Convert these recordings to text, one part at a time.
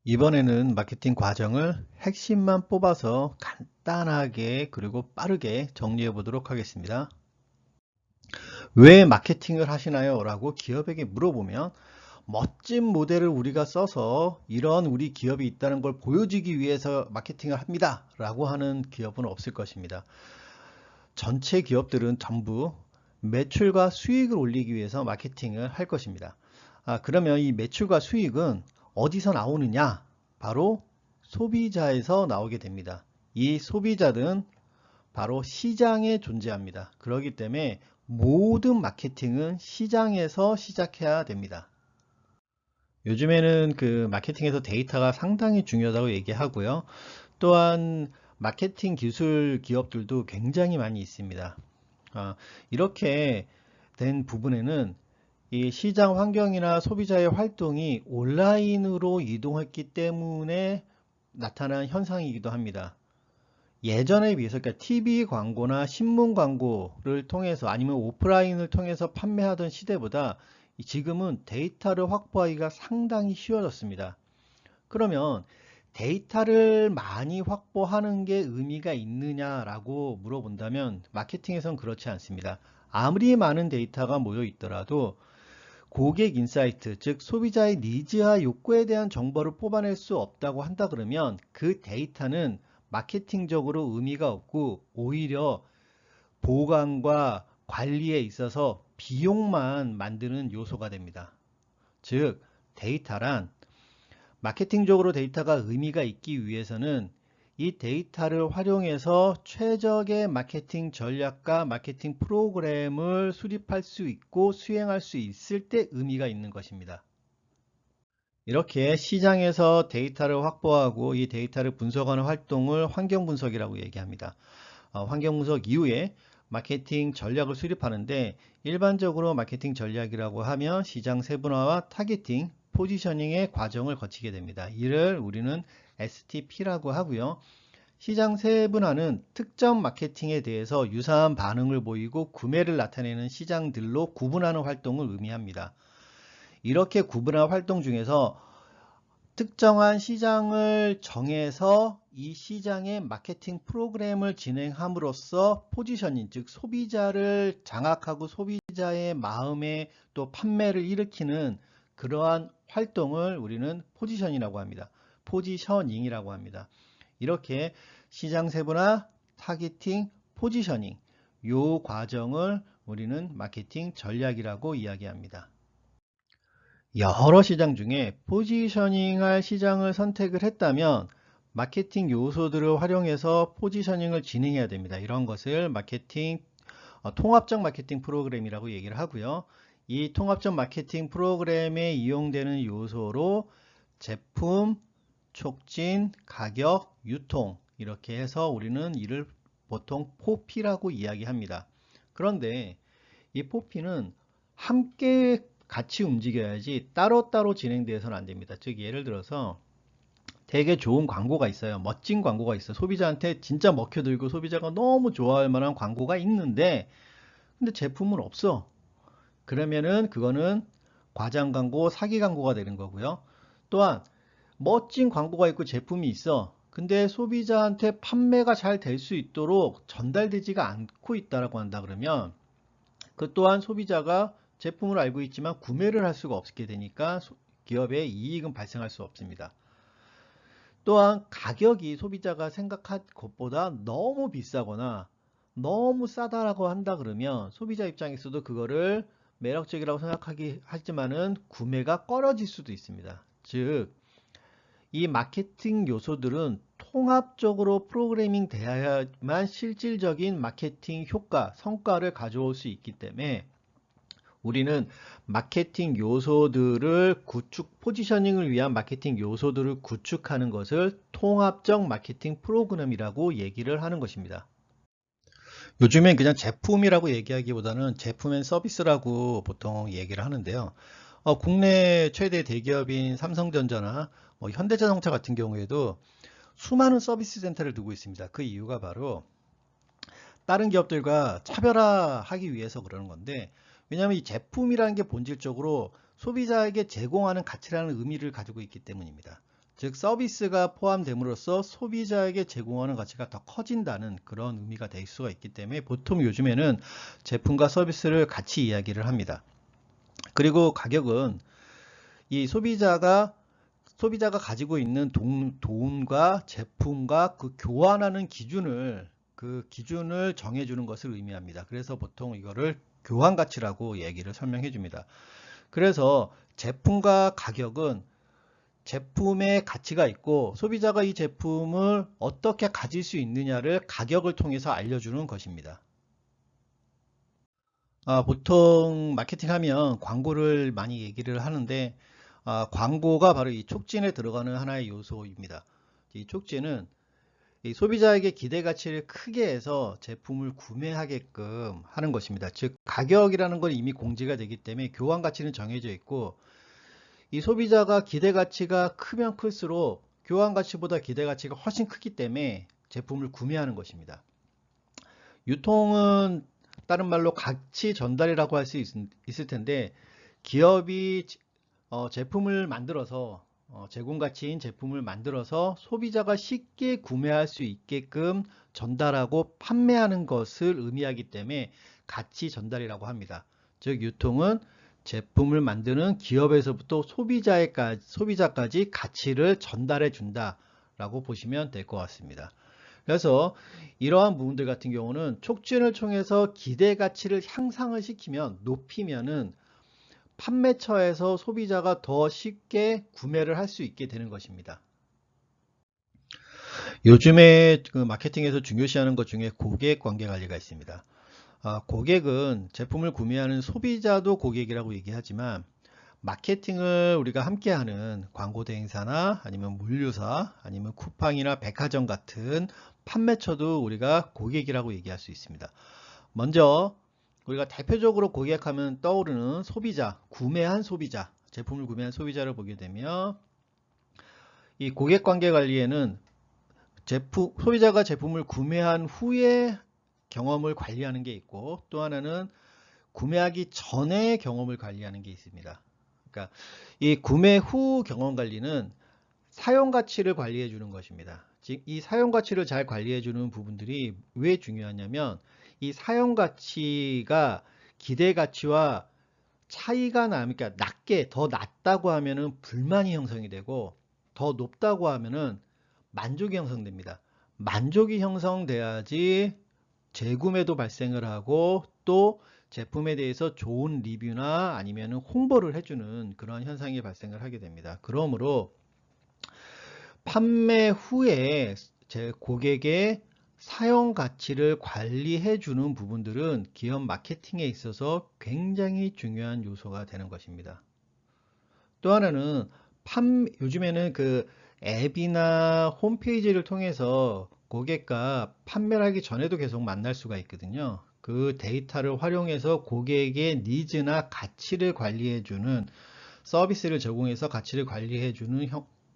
이번에는 마케팅 과정을 핵심만 뽑아서 간단하게 그리고 빠르게 정리해 보도록 하겠습니다. 왜 마케팅을 하시나요? 라고 기업에게 물어보면 멋진 모델을 우리가 써서 이런 우리 기업이 있다는 걸 보여주기 위해서 마케팅을 합니다. 라고 하는 기업은 없을 것입니다. 전체 기업들은 전부 매출과 수익을 올리기 위해서 마케팅을 할 것입니다. 그러면 이 매출과 수익은 어디서 나오느냐? 바로 소비자에서 나오게 됩니다. 이 소비자는 바로 시장에 존재합니다. 그렇기 때문에 모든 마케팅은 시장에서 시작해야 됩니다. 요즘에는 그 마케팅에서 데이터가 상당히 중요하다고 얘기하고요. 또한 마케팅 기술 기업들도 굉장히 많이 있습니다. 아, 이렇게 된 부분에는 이 시장 환경이나 소비자의 활동이 온라인으로 이동했기 때문에 나타난 현상이기도 합니다. 예전에 비해서 그러니까 TV 광고나 신문 광고를 통해서 아니면 오프라인을 통해서 판매하던 시대보다 지금은 데이터를 확보하기가 상당히 쉬워졌습니다. 그러면 데이터를 많이 확보하는 게 의미가 있느냐라고 물어본다면 마케팅에선 그렇지 않습니다. 아무리 많은 데이터가 모여 있더라도 고객 인사이트, 즉 소비자의 니즈와 욕구에 대한 정보를 뽑아낼 수 없다고 한다 그러면 그 데이터는 마케팅적으로 의미가 없고 오히려 보관과 관리에 있어서 비용만 만드는 요소가 됩니다. 즉 데이터란 마케팅적으로 데이터가 의미가 있기 위해서는 이 데이터를 활용해서 최적의 마케팅 전략과 마케팅 프로그램을 수립할 수 있고 수행할 수 있을 때 의미가 있는 것입니다. 이렇게 시장에서 데이터를 확보하고 이 데이터를 분석하는 활동을 환경 분석이라고 얘기합니다. 환경 분석 이후에 마케팅 전략을 수립하는데 일반적으로 마케팅 전략이라고 하면 시장 세분화와 타겟팅, 포지셔닝의 과정을 거치게 됩니다. 이를 우리는 STP라고 하고요. 시장 세분화는 특정 마케팅에 대해서 유사한 반응을 보이고 구매를 나타내는 시장들로 구분하는 활동을 의미합니다. 이렇게 구분한 활동 중에서 특정한 시장을 정해서 이 시장의 마케팅 프로그램을 진행함으로써 포지셔닝, 즉 소비자를 장악하고 소비자의 마음에 또 판매를 일으키는 그러한 활동을 우리는 포지션이라고 합니다. 포지셔닝이라고 합니다. 이렇게 시장 세분화, 타겟팅, 포지셔닝 요 과정을 우리는 마케팅 전략이라고 이야기합니다. 여러 시장 중에 포지셔닝할 시장을 선택을 했다면 마케팅 요소들을 활용해서 포지셔닝을 진행해야 됩니다. 이런 것을 통합적 마케팅 프로그램이라고 얘기를 하고요. 이 통합적 마케팅 프로그램에 이용되는 요소로 제품, 촉진, 가격, 유통 이렇게 해서 우리는 이를 보통 포피라고 이야기합니다. 그런데 이 포피는 함께 같이 움직여야지 따로따로 진행되어서는 안 됩니다. 즉 예를 들어서 되게 좋은 광고가 있어요. 멋진 광고가 있어요. 소비자한테 진짜 먹혀들고 소비자가 너무 좋아할 만한 광고가 있는데 근데 제품은 없어. 그러면은 그거는 과장 광고, 사기 광고가 되는 거고요. 또한 멋진 광고가 있고 제품이 있어. 근데 소비자한테 판매가 잘 될 수 있도록 전달되지가 않고 있다라고 한다 그러면 그 또한 소비자가 제품을 알고 있지만 구매를 할 수가 없게 되니까 기업의 이익은 발생할 수 없습니다. 또한 가격이 소비자가 생각한 것보다 너무 비싸거나 너무 싸다라고 한다 그러면 소비자 입장에서도 그거를 매력적이라고 생각하기 하지만은 구매가 꺼려질 수도 있습니다. 즉, 이 마케팅 요소들은 통합적으로 프로그래밍 되어야만 실질적인 마케팅 효과, 성과를 가져올 수 있기 때문에 우리는 마케팅 요소들을 포지셔닝을 위한 마케팅 요소들을 구축하는 것을 통합적 마케팅 프로그램이라고 얘기를 하는 것입니다. 요즘엔 그냥 제품이라고 얘기하기보다는 제품 앤 서비스라고 보통 얘기를 하는데요. 국내 최대 대기업인 삼성전자나 현대자동차 같은 경우에도 수많은 서비스 센터를 두고 있습니다. 그 이유가 바로 다른 기업들과 차별화하기 위해서 그러는 건데 왜냐하면 이 제품이라는 게 본질적으로 소비자에게 제공하는 가치라는 의미를 가지고 있기 때문입니다. 즉 서비스가 포함됨으로써 소비자에게 제공하는 가치가 더 커진다는 그런 의미가 될 수가 있기 때문에 보통 요즘에는 제품과 서비스를 같이 이야기를 합니다. 그리고 가격은 이 소비자가 가지고 있는 돈과 제품과 그 교환하는 그 기준을 정해주는 것을 의미합니다. 그래서 보통 이거를 교환 가치라고 얘기를 설명해 줍니다. 그래서 제품과 가격은 제품의 가치가 있고 소비자가 이 제품을 어떻게 가질 수 있느냐를 가격을 통해서 알려주는 것입니다. 보통 마케팅하면 광고를 많이 얘기를 하는데 광고가 바로 이 촉진에 들어가는 하나의 요소입니다. 이 촉진은 이 소비자에게 기대 가치를 크게 해서 제품을 구매하게끔 하는 것입니다. 즉 가격이라는 건 이미 공지가 되기 때문에 교환 가치는 정해져 있고 이 소비자가 기대 가치가 크면 클수록 교환 가치보다 기대 가치가 훨씬 크기 때문에 제품을 구매하는 것입니다. 유통은 다른 말로 가치 전달이라고 할 수 있을 텐데 기업이 제품을 만들어서 제공 가치인 제품을 만들어서 소비자가 쉽게 구매할 수 있게끔 전달하고 판매하는 것을 의미하기 때문에 가치 전달이라고 합니다. 즉 유통은 제품을 만드는 기업에서부터 소비자까지 가치를 전달해 준다라고 보시면 될 것 같습니다. 그래서 이러한 부분들 같은 경우는 촉진을 통해서 기대 가치를 향상을 시키면 높이면은 판매처에서 소비자가 더 쉽게 구매를 할 수 있게 되는 것입니다. 요즘에 그 마케팅에서 중요시하는 것 중에 고객 관계 관리가 있습니다. 고객은 제품을 구매하는 소비자도 고객이라고 얘기하지만 마케팅을 우리가 함께하는 광고 대행사나 아니면 물류사 아니면 쿠팡이나 백화점 같은 판매처도 우리가 고객이라고 얘기할 수 있습니다. 먼저 우리가 대표적으로 고객하면 떠오르는 소비자, 제품을 구매한 소비자를 보게 되면 이 고객 관계 관리에는 소비자가 제품을 구매한 후에 경험을 관리하는 게 있고 또 하나는 구매하기 전에 경험을 관리하는 게 있습니다. 그러니까 이 구매 후 경험 관리는 사용 가치를 관리해 주는 것입니다. 즉 이 사용 가치를 잘 관리해 주는 부분들이 왜 중요하냐면 이 사용 가치가 기대 가치와 차이가 나니까 더 낮다고 하면은 불만이 형성이 되고 더 높다고 하면은 만족이 형성됩니다. 만족이 형성돼야지 재구매도 발생을 하고 또 제품에 대해서 좋은 리뷰나 아니면 홍보를 해주는 그런 현상이 발생을 하게 됩니다. 그러므로 판매 후에 제 고객의 사용 가치를 관리해 주는 부분들은 기업 마케팅에 있어서 굉장히 중요한 요소가 되는 것입니다. 또 하나는 요즘에는 그 앱이나 홈페이지를 통해서 고객과 판매를 하기 전에도 계속 만날 수가 있거든요. 그 데이터를 활용해서 고객의 니즈나 가치를 관리해주는 서비스를 제공해서 가치를 관리해주는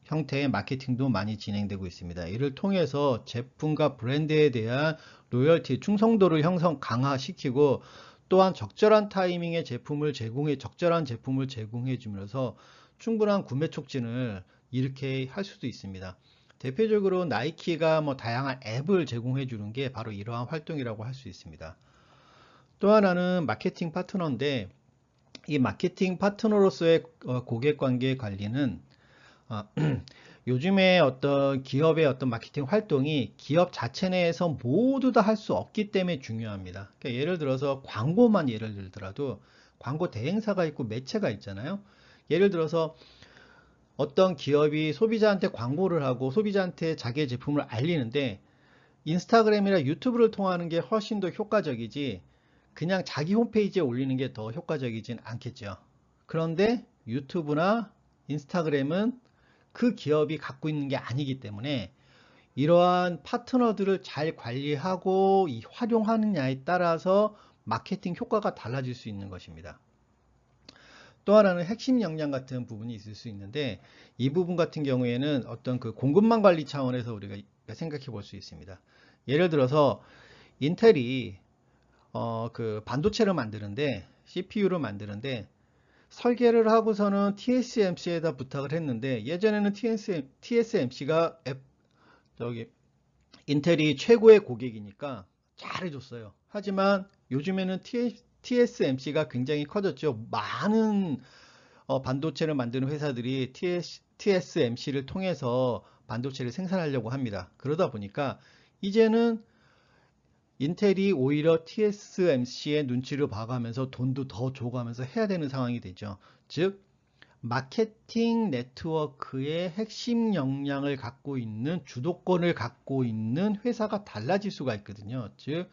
형태의 마케팅도 많이 진행되고 있습니다. 이를 통해서 제품과 브랜드에 대한 로열티, 충성도를 강화시키고 또한 적절한 타이밍에 적절한 제품을 제공해 주면서 충분한 구매 촉진을 이렇게 할 수도 있습니다. 대표적으로 나이키가 다양한 앱을 제공해 주는 게 바로 이러한 활동이라고 할 수 있습니다. 또 하나는 마케팅 파트너인데 이 마케팅 파트너로서의 고객 관계 관리는 요즘에 어떤 기업의 어떤 마케팅 활동이 기업 자체 내에서 모두 다 할 수 없기 때문에 중요합니다. 그러니까 예를 들어서 광고만 예를 들더라도 광고 대행사가 있고 매체가 있잖아요. 예를 들어서 어떤 기업이 소비자한테 광고를 하고 소비자한테 자기의 제품을 알리는데 인스타그램이나 유튜브를 통하는 게 훨씬 더 효과적이지 그냥 자기 홈페이지에 올리는 게 더 효과적이진 않겠죠. 그런데 유튜브나 인스타그램은 그 기업이 갖고 있는 게 아니기 때문에 이러한 파트너들을 잘 관리하고 활용하느냐에 따라서 마케팅 효과가 달라질 수 있는 것입니다. 또 하나는 핵심 역량 같은 부분이 있을 수 있는데 이 부분 같은 경우에는 어떤 그 공급망 관리 차원에서 우리가 생각해 볼 수 있습니다. 예를 들어서 인텔이 그 반도체를 만드는데 CPU를 만드는데 설계를 하고서는 TSMC에다 부탁을 했는데, 예전에는 TSMC가 인텔이 최고의 고객이니까 잘해줬어요. 하지만 요즘에는 TSMC가 굉장히 커졌죠. 많은 반도체를 만드는 회사들이 TSMC를 통해서 반도체를 생산하려고 합니다. 그러다 보니까 이제는 인텔이 오히려 TSMC의 눈치를 봐가면서 돈도 더 줘가면서 해야 되는 상황이 되죠. 즉, 마케팅 네트워크의 핵심 역량을 갖고 있는, 주도권을 갖고 있는 회사가 달라질 수가 있거든요. 즉,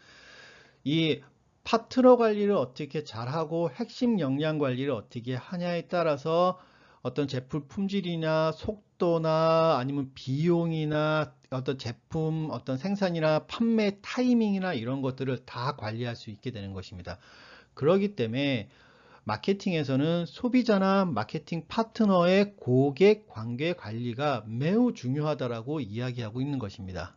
이 파트너 관리를 어떻게 잘하고 핵심 역량 관리를 어떻게 하냐에 따라서 어떤 제품 품질이나 속도나 아니면 비용이나 어떤 제품 어떤 생산이나 판매 타이밍이나 이런 것들을 다 관리할 수 있게 되는 것입니다. 그렇기 때문에 마케팅에서는 소비자나 마케팅 파트너의 고객 관계 관리가 매우 중요하다라고 이야기하고 있는 것입니다.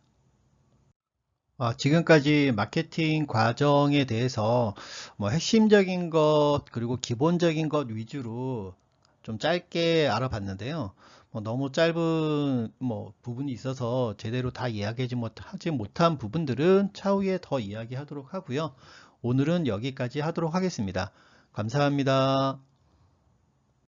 지금까지 마케팅 과정에 대해서 뭐 핵심적인 것 그리고 기본적인 것 위주로 좀 짧게 알아봤는데요. 뭐 너무 짧은 부분이 있어서 제대로 다 하지 못한 부분들은 차후에 더 이야기하도록 하고요. 오늘은 여기까지 하도록 하겠습니다. 감사합니다.